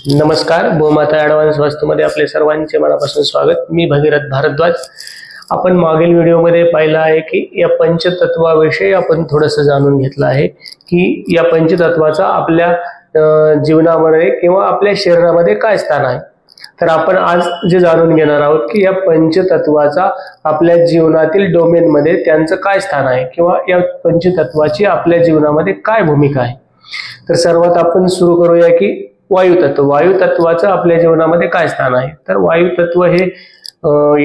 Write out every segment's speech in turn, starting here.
नमस्कार, भूमाता ॲडव्हान्स वास्तूमध्ये आपले सर्वांचे मनापासून स्वागत। मी भगीरथ भारद्वाज। आपण मागील व्हिडिओमध्ये पाहिलं आहे की या पंचतत्वाविषयी आपण थोडंसं जाणून घेतलं आहे की या पंचतत्वाचा आपल्या जीवनामध्ये किंवा आपल्या शरीरामध्ये काय स्थान आहे। तर आपण आज जे जाणून घेणार आहोत की या पंचतत्वाचा आपल्या जीवनातील डोमेनमध्ये त्यांचं काय स्थान आहे किंवा या पंचतत्वाची आपल्या जीवनामध्ये काय भूमिका आहे। तर सर्वात आपण सुरू करूया की वायू तत्व। वायू तत्वाचं आपल्या जीवनामध्ये काय स्थान आहे। तर वायू तत्व हे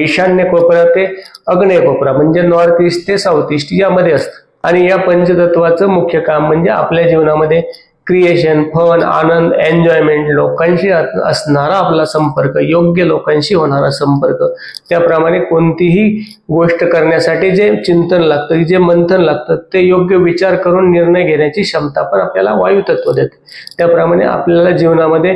ईशान्य कोपरा ते आग्नेय कोपरा म्हणजे नॉर्थ ईस्ट ते साऊथ ईस्ट यामध्ये असतं आणि या पंचतत्वाचं मुख्य काम म्हणजे आपल्या जीवनामध्ये क्रिएशन, फन, आनंद, एन्जॉयमेंट, लोकांशी असणारा आपला संपर्क, योग्य लोकांशी होणारा संपर्क, त्याप्रमाणे कोणतीही गोष्ट करण्यासाठी जे चिंतन लागतं, जे मंथन लागतं, ते योग्य विचार करून निर्णय घेण्याची क्षमता पण आपल्याला वायू तत्व देते। त्याप्रमाणे आपल्याला जीवनामध्ये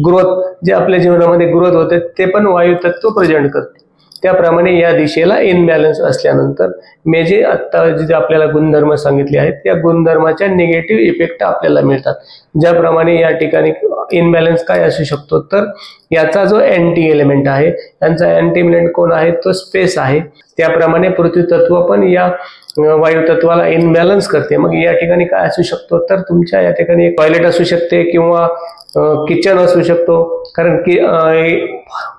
ग्रोथ, जे आपल्या जीवनामध्ये ग्रोथ होते ते पण वायू तत्व प्रेझेंट करते। त्याप्रमाणे या दिशेला इनबॅलन्स असल्यानंतर मी जे आता जे आपल्याला गुणधर्म सांगितले आहेत त्या गुणधर्माच्या निगेटिव्ह इफेक्ट आपल्याला मिळतात। ज्याप्रमाणे या ठिकाणी इनबॅलन्स काय असू शकतो, तर याचा जो अँटी एलिमेंट आहे, यांचा अँटी एलिमेंट कोण आहे, तो स्पेस आहे। त्याप्रमाणे पृथ्वी तत्व पण या वायू तत्वाला इनबॅलन्स करते। मग या ठिकाणी काय असू शकतो, तर तुमच्या या ठिकाणी एक टॉयलेट असू शकते किंवा किचन असू शकतो, कारण की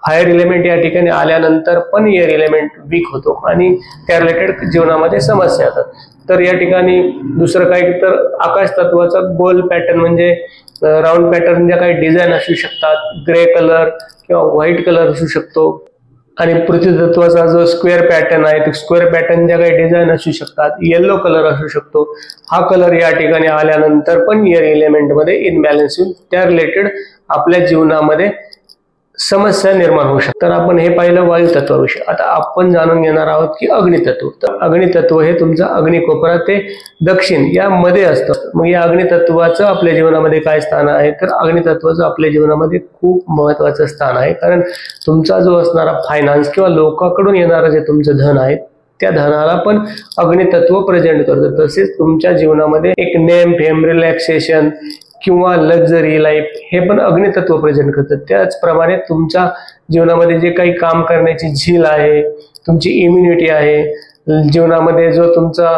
फायर एलिमेंट या ठिकाणी आल्यानंतर पण एअर एलिमेंट वीक होतो आणि त्या रिलेटेड जीवनामध्ये समस्या येतात। तर या ठिकाणी दुसरं काही तर आकाश तत्वाचा गोल पॅटर्न म्हणजे राऊंड पॅटर्न ज्या काही डिझाईन असू शकतात, ग्रे कलर किंवा व्हाईट कलर असू शकतो आणि पृथ्वी तत्वाचा जो स्क्वेअर पॅटर्न आहे ते स्क्वेअर पॅटर्न ज्या काही डिझाईन असू शकतात, येलो कलर असू शकतो। हा कलर या ठिकाणी आल्यानंतर पण एअर एलिमेंट मध्ये इनबॅलन्स होऊन त्या रिलेटेड आपल्या जीवनामध्ये समस्या निर्माण होऊ शकतात। तर आपण हे पाहिलं वायू तत्वाविषयी। आता आपण जाणून घेणार आहोत की अग्नितत्व। तर अग्नितत्व हे तुमचा अग्नि कोपरा ते दक्षिण यामध्ये असतं। मग या अग्नितत्वाचं आपल्या जीवनामध्ये काय स्थान आहे, तर अग्नितत्वाचं आपल्या जीवनामध्ये खूप महत्त्वाचं स्थान आहे। कारण तुमचा जो असणारा फायनान्स किंवा लोकांकडून येणारं जे तुमचं धन आहे त्या धनाला पण अग्नितत्व प्रेझेंट करतं। तसेच तुमच्या जीवनामध्ये एक नेम फेम, रिलॅक्सेशन किंवा लक्झरी लाईफ हे पण अग्नितत्व प्रेझेंट करतं। त्याचप्रमाणे तुमच्या जीवनामध्ये जे काही काम करण्याची झील आहे, तुमची इम्युनिटी आहे, जीवनामध्ये जो तुमचा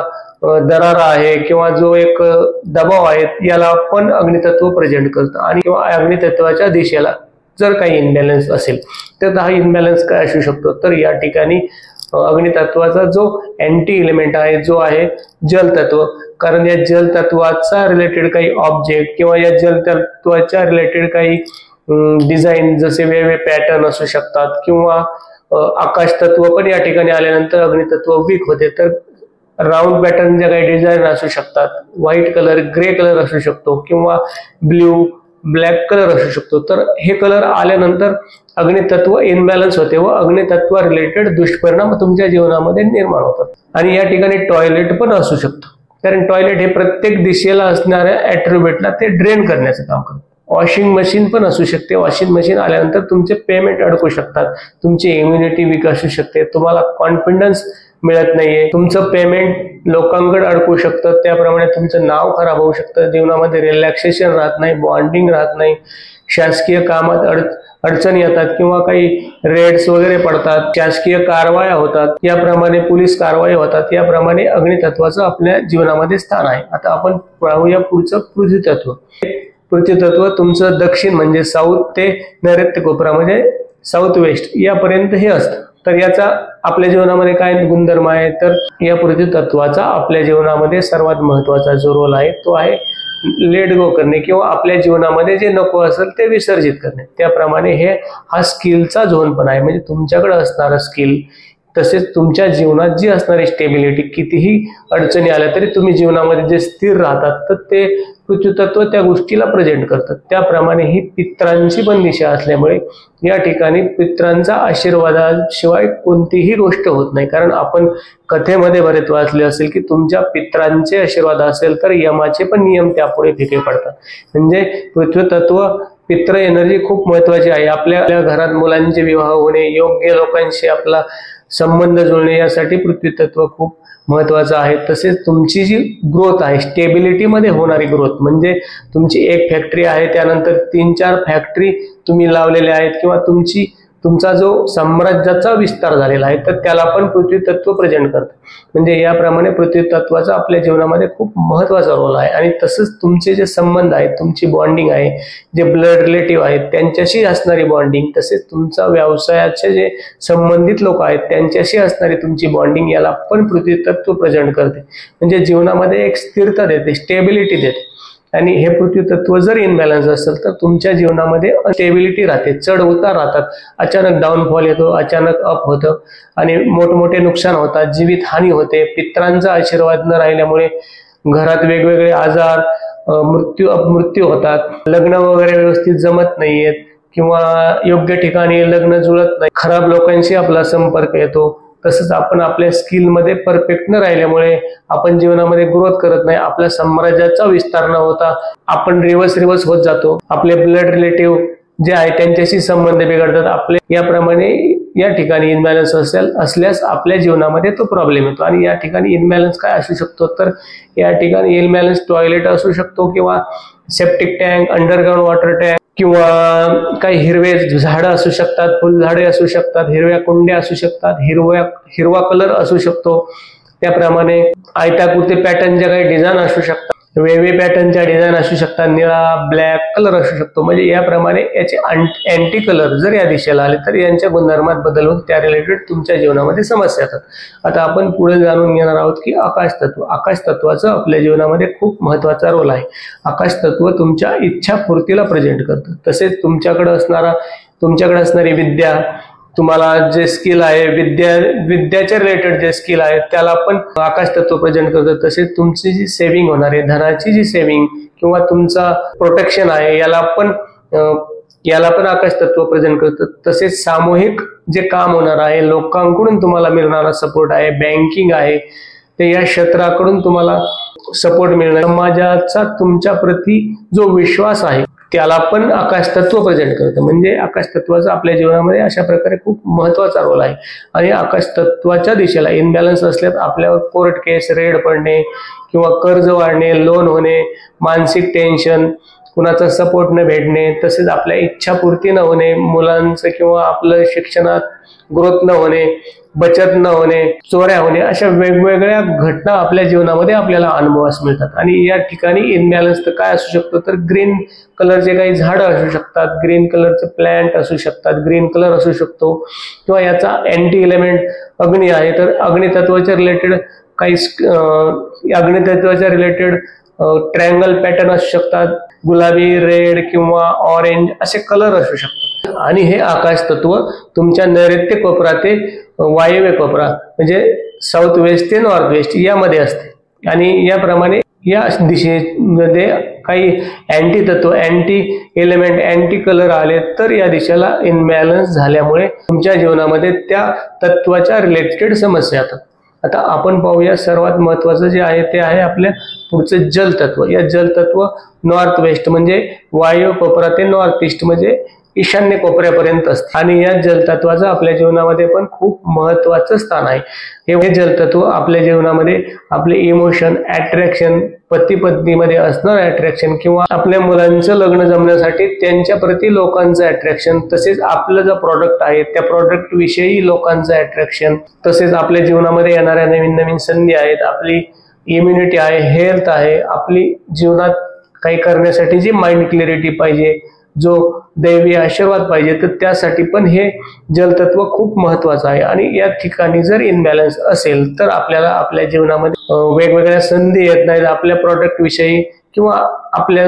दरारा आहे किंवा जो एक दबाव आहे, याला पण अग्नितत्व प्रेझेंट करतं। आणि किंवा अग्नितत्वाच्या दिशेला जर काही इनबॅलन्स असेल तर हा इनबॅलन्स काय असू शकतो, तर या ठिकाणी अग्नितत्वाचा जो अँटी एलिमेंट आहे जो आहे जलतत्व। कारण या जलतत्वाचा रिलेटेड काही ऑब्जेक्ट किंवा या जलतत्वाच्या रिलेटेड काही डिझाईन जसे वेगवेगळे पॅटर्न असू शकतात किंवा आकाश तत्व पण या ठिकाणी आल्यानंतर अग्नितत्व वीक होते। तर राऊंड पॅटर्न ज्या काही डिझाईन असू शकतात, व्हाईट कलर, ग्रे कलर असू शकतो किंवा ब्ल्यू, ब्लॅक कलर असू शकतो। तर हे कलर आल्यानंतर अग्नितत्व इनबॅलन्स होते व अग्नितत्व रिलेटेड दुष्परिणाम तुमच्या जीवनामध्ये निर्माण होतात। आणि या ठिकाणी टॉयलेट पण असू शकतं, कारण टॉयलेट हे प्रत्येक दिशेला असणाऱ्या ॲट्रिब्यूटला ते ड्रेन करण्याचं काम करतं। वॉशिंग मशीन पण असू शकते। वॉशिंग मशीन आल्यानंतर तुमचे पेमेंट अडकू शकतात, तुमची इम्युनिटी वीक असू शकते, तुम्हाला कॉन्फिडन्स मिळत नाहीये, तुमचं पेमेंट लोकांकडे अडकू शकतं, त्याप्रमाणे तुमचं नाव खराब होऊ शकतं, जीवनामध्ये रिलॅक्सेशन राहत नाही, बॉन्डिंग राहत नाही, शासकीय कामात अडचणी येतात किंवा काही रेड्स वगैरे पडतात, शासकीय कारवाया होतात, याप्रमाणे पोलीस कारवाई होतात। याप्रमाणे अग्नितत्वाचं आपल्या जीवनामध्ये स्थान आहे। आता आपण पाहूया पुढचं पृथ्वी तत्व। पृथ्वी तत्व तुमचं दक्षिण म्हणजे साऊथ ते नैऋत्य कोपरा म्हणजे साऊथ वेस्ट यापर्यंत हे असतं। तर याचा आपल्या जीवनामध्ये काय गुणधर्म आहे, तर या पृथ्वी तत्वाचा आपल्या जीवनामध्ये सर्वात महत्त्वाचा जो रोल आहे तो आहे लेट गो करणे किंवा आपल्या जीवनामध्ये जे नको असेल ते विसर्जित करणे। त्याप्रमाणे हा स्किलचा झोन पण आहे, म्हणजे तुमच्याकडे असणारं स्किल तसेच तुमच्या जीवनात जी असणारी स्टेबिलिटी, कितीही अडचणी आल्या तरी तुम्ही जीवनामध्ये जे स्थिर राहतात तर ते पृथ्वी तत्व त्या गोष्टीला प्रेझेंट करतात। त्याप्रमाणे ही पित्रांची पण दिशा असल्यामुळे या ठिकाणी पित्रांचा आशीर्वादाशिवाय कोणतीही गोष्ट होत नाही। कारण आपण कथेमध्ये बरेच वाचले असेल की तुमच्या पित्रांचे आशीर्वाद असेल तर यमाचे पण नियम त्यापुढे फिके पडतात। म्हणजे पृथ्वी तत्व पित्र एनर्जी खूप महत्वाची आहे। आपल्या घरात मुलांचे विवाह होणे, योग्य लोकांशी आपला संबंध जुळणे यासाठी पृथ्वी तत्व खूप महत्वाचं आहे। तसेच तुमची जी ग्रोथ आहे, स्टेबिलिटीमध्ये होणारी ग्रोथ, म्हणजे तुमची एक फॅक्टरी आहे त्यानंतर 3-4 फॅक्टरी तुम्ही लावलेल्या आहेत किंवा तुमचा जो साम्राज्याचा विस्तार झालेला आहे, तर त्याला पण पृथ्वी तत्व प्रेझेंट करतं। म्हणजे याप्रमाणे पृथ्वी तत्वाचा आपल्या जीवनामध्ये खूप महत्वाचा रोल आहे। आणि तसंच तुमचे जे संबंध आहेत, तुमची बॉन्डिंग आहे, जे ब्लड रिलेटिव्ह आहेत त्यांच्याशी असणारी बॉन्डिंग, तसेच तुमचा व्यवसायाचे जे संबंधित लोक आहेत त्यांच्याशी असणारी तुमची बॉन्डिंग, याला पण पृथ्वी तत्व प्रेझेंट करते। म्हणजे जीवनामध्ये एक स्थिरता देते, स्टेबिलिटी देते। आणि हे पृथ्वी तत्व जर इनबॅलन्स असेल तर तुमच्या जीवनामध्ये अनस्टेबिलिटी राहते, चढ उतार राहतात, अचानक डाऊनफॉल येतो, अचानक अप होतं आणि मोठमोठे नुकसान होतात, जीवित हानी होते, पितरांचा आशीर्वाद न राहिल्यामुळे घरात वेगवेगळे आजार, अपमृत्यू होतात, लग्न वगैरे व्यवस्थित जमत नाहीयेत किंवा योग्य ठिकाणी लग्न जुळत नाही, खराब लोकांशी आपला संपर्क येतो। तसंच आपण आपल्या स्किलमध्ये परफेक्ट न राहिल्यामुळे आपण जीवनामध्ये ग्रोथ करत नाही, आपल्या साम्राज्याचा विस्तार न होता आपण रिवर्स होत जातो, आपले ब्लड रिलेटिव्ह जे आहे त्यांच्याशी संबंध बिघडतात आपले। याप्रमाणे या ठिकाणी इनबॅलन्स असल्यास आपल्या जीवनामध्ये तो प्रॉब्लेम येतो। आणि या ठिकाणी इनबॅलन्स काय असू शकतो, तर या ठिकाणी इनबॅलन्स टॉयलेट असू शकतो किंवा septic tank, underground water tank किंवा काही हिरवे झाडं असू शकतात, फुलझाडे असू शकतात, हिरव्या कुंड्या असू शकतात, हिरवा कलर असू शकतो। त्याप्रमाणे आयताकृती पॅटर्नच्या काही डिझाईन असू शकतात, वेगवेगळे पॅटर्नच्या डिझाईन असू शकतात, निळा, ब्लॅक कलर असू शकतो। म्हणजे याप्रमाणे याचे अँटी कलर जर या दिशेला आले तर यांच्या गुणधर्मात बदल होऊन त्या रिलेटेड तुमच्या जीवनामध्ये समस्या येतात। आता आपण पुढे जाणून घेणार आहोत की आकाश तत्व। आकाश तत्वाचा आपल्या जीवनामध्ये खूप महत्वाचा रोल आहे। आकाश तत्व तुमच्या इच्छापूर्तीला प्रेझेंट करतं। तसेच तुमच्याकडे असणारी विद्या, तुम्हाला जे स्किल आहे, विद्याच्या रिलेटेड जे स्किल आहे त्याला पण आकाश तत्व प्रेझेंट करतं। तसेच तुमची जी सेव्हिंग होणार आहे, धनाची जी सेव्हिंग किंवा तुमचा प्रोटेक्शन आहे, याला पण आकाश तत्व प्रेझेंट करतं। तसेच सामूहिक जे काम होणार आहे, लोकांकडून तुम्हाला मिळणारा सपोर्ट आहे, बँकिंग आहे, ते या क्षेत्राकडून तुम्हाला सपोर्ट मिळणार, समाजाचा तुमच्या प्रती जो विश्वास आहे त्याला पण आकाश तत्व प्रेझेंट करतं। म्हणजे आकाश तत्वाचा आपल्या जीवनामध्ये अशा प्रकारे खूप महत्वाचा रोल आहे। आणि आकाश तत्वाच्या दिशेला इनबॅलन्स असल्यास आपल्यावर कोर्ट केस, रेड पडणे किंवा कर्ज वाढणे, लोन होणे, मानसिक टेन्शन, कुणाचा सपोर्ट न भेटणे, तसेच आपल्या इच्छापूर्ती न होणे, मुलांचं किंवा आपलं शिक्षणात ग्रोथ न होणे, बचत न होणे, चोऱ्या होणे, अशा वेगवेगळ्या घटना आपल्या जीवनामध्ये आपल्याला अनुभवास मिळतात। आणि या ठिकाणी इनबॅलन्स तर काय असू शकतो, तर ग्रीन कलरचे काही झाडं असू शकतात, ग्रीन कलरचे प्लांट असू शकतात, ग्रीन कलर असू शकतो किंवा याचा अँटी एलिमेंट अग्नी आहे, तर अग्नितत्वाच्या रिलेटेड ट्रायंगल पॅटर्न असू शकतात, गुलाबी, रेड किंवा ऑरेंज असे कलर असू शकतात। आणि हे आकाश तत्व तुमच्या नैऋत्य कोपरा ते वायव्य कोपरा, म्हणजे साऊथ वेस्ट ते नॉर्थ वेस्ट यामध्ये असते। आणि याप्रमाणे या दिशेमध्ये काही अँटी तत्व, अँटी एलिमेंट, अँटी कलर आले तर या दिशेला इनबॅलन्स झाल्यामुळे तुमच्या जीवनामध्ये त्या तत्वाच्या रिलेटेड समस्या येतात। आता आपण पाहूया सर्वात महत्वाचं जे आहे ते आहे आपल्या पुढचं जलतत्व। या जलतत्व नॉर्थ वेस्ट म्हणजे वायव्य कोपरा ते नॉर्थ ईस्ट म्हणजे ईशान्य कोपऱ्यापर्यंत असते। आणि या जलतत्वाचं आपल्या जीवनामध्ये पण खूप महत्वाचं स्थान आहे। हे जलतत्व आपल्या जीवनामध्ये आपले इमोशन, अट्रॅक्शन, पती पत्नीमध्ये असणारं अट्रॅक्शन किंवा आपल्या मुलांचं लग्न जमण्यासाठी त्यांच्या प्रती लोकांचं अट्रॅक्शन, तसेच आपलं जो प्रॉडक्ट आहे त्या प्रॉडक्ट विषयी लोकांचं अट्रॅक्शन, तसेच आपल्या जीवनामध्ये येणाऱ्या नवीन संधी आहेत, आपली इम्युनिटी आहे, हेल्थ आहे, आपली जीवनात काही करण्यासाठी जी माइंड क्लॅरिटी पाहिजे, जो दैवी आशीर्वाद पाहिजे, तर त्यासाठी पण हे जलतत्व खूप महत्वाचं आहे। आणि या ठिकाणी जर इनबॅलन्स असेल तर आपल्याला आपल्या जीवनामध्ये वेगवेगळ्या संधी येत नाहीत, आपल्या प्रॉडक्ट विषयी किंवा आपल्या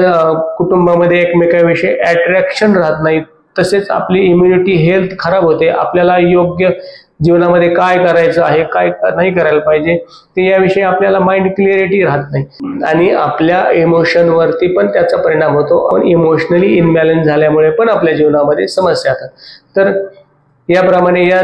कुटुंबामध्ये एकमेकांविषयी अट्रॅक्शन राहत नाही, तसेच आपली इम्युनिटी, हेल्थ खराब होते, आपल्याला योग्य जीवनामध्ये काय करायचं आहे, काय नाही करायला पाहिजे ते याविषयी आपल्याला माइंड क्लिअरिटी राहत नाही। आणि आपल्या इमोशनवरती पण त्याचा परिणाम होतो। पण इमोशनली इनबॅलन्स झाल्यामुळे पण आपल्या जीवनामध्ये समस्या येतात। तर याप्रमाणे या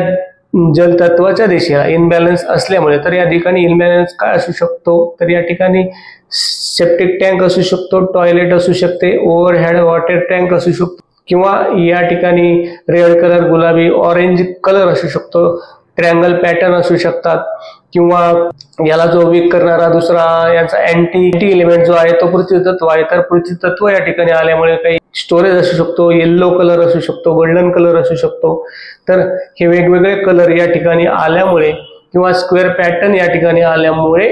जलतत्वाच्या दिशेला इनबॅलन्स असल्यामुळे तर या ठिकाणी इनबॅलन्स काय असू शकतो, तर या ठिकाणी सेप्टिक टँक असू शकतो, टॉयलेट असू शकते, ओव्हरहेड वॉटर टँक असू शकतो किंवा या ठिकाणी रेड कलर, गुलाबी, ऑरेंज कलर असू शकतो, ट्रायंगल पॅटर्न असू शकतात, किंवा याला जो वीक करणारा दुसरा यांचा अँटी एलिमेंट जो आहे तो पृथ्वी तत्व आहे. तर पृथ्वी तत्व या ठिकाणी आल्यामुळे काही स्टोरेज असू शकतो, येल्लो कलर असू शकतो, गोल्डन कलर असू शकतो. तर हे वेगवेगळे कलर या ठिकाणी आल्यामुळे किंवा स्क्वेअर पॅटर्न या ठिकाणी आल्यामुळे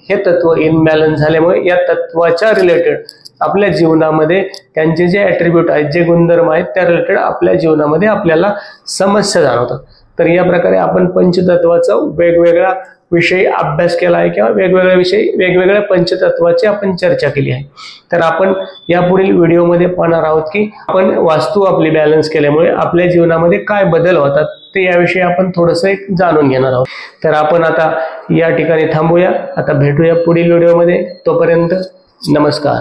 हे तत्व इनबॅलन्स झाल्यामुळे या तत्वाच्या रिलेटेड आपल्या जीवनामध्ये त्यांचे जे ॲट्रिब्यूट आहेत, जे गुणधर्म आहेत, त्या रिलेटेड आपल्या जीवनामध्ये आपल्याला समस्या जाणवतात. तर या प्रकारे आपण पंचतत्वाचा वेगवेगळा विषय अभ्यास केला आहे, किंवा वेगवेगळ्या विषयी वेगवेगळ्या पंचतत्वाची आपण चर्चा केली आहे. तर आपण यापुढील व्हिडिओमध्ये पाहणार आहोत की आपण वास्तू आपली बॅलन्स केल्यामुळे आपल्या जीवनामध्ये काय बदल होतात, ते याविषयी आपण थोडंसं एक जाणून घेणार आहोत. तर आपण आता या ठिकाणी थांबूया. आता भेटूया पुढील व्हिडिओमध्ये. तोपर्यंत नमस्कार.